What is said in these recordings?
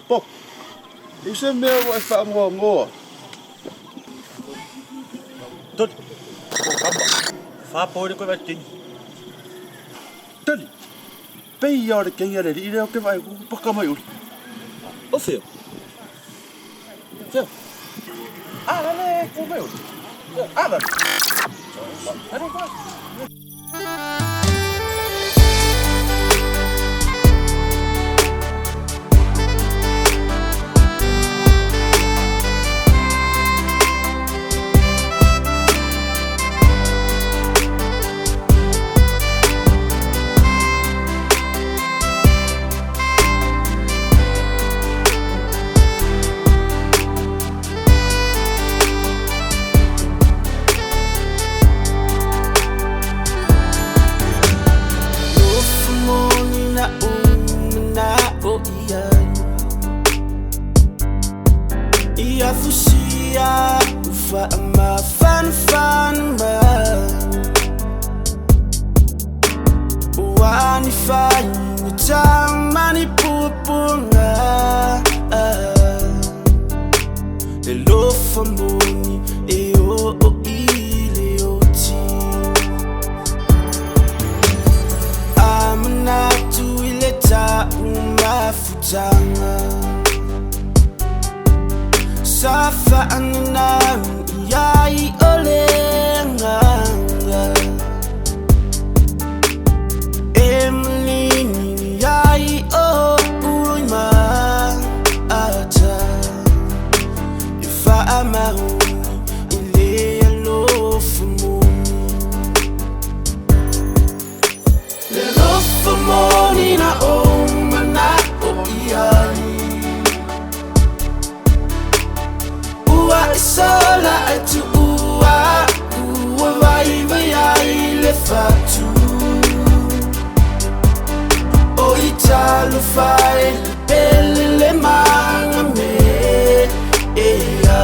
Pop. Isa mea wa fa mo. Tot. Kamba. Fa pore ko batin. Tali. Pei ya de kenya le ile ke vai ku pa ka mai uri. O feo. Feo. Le ku mai uri. Ala. Ara ba. Ia fusia ufa ma fan ma wani fan mani pupunga le lo famoni e o ile oti amna tu ile ta umafutanga Safa anginang iyai olenganga Emlini iyai o uima ata Ifa amahuni ile alofumoni Le lofumoni na omana o iyai Sola atu ua vai ai le fatu O italo fai pele le manga me ea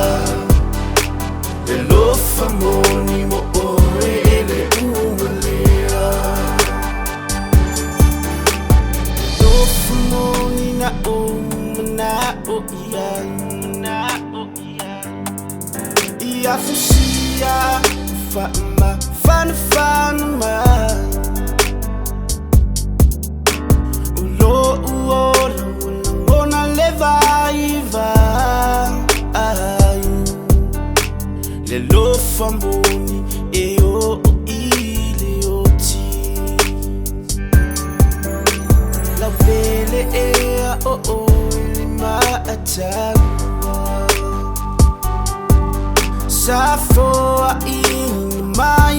Le lo famoni mo ore le umalea Lo famoni na o ia Ia fusia fan ma Ulo uola leva iva Le lo famoni e o ile oti La vele e o ma atagua Safo in my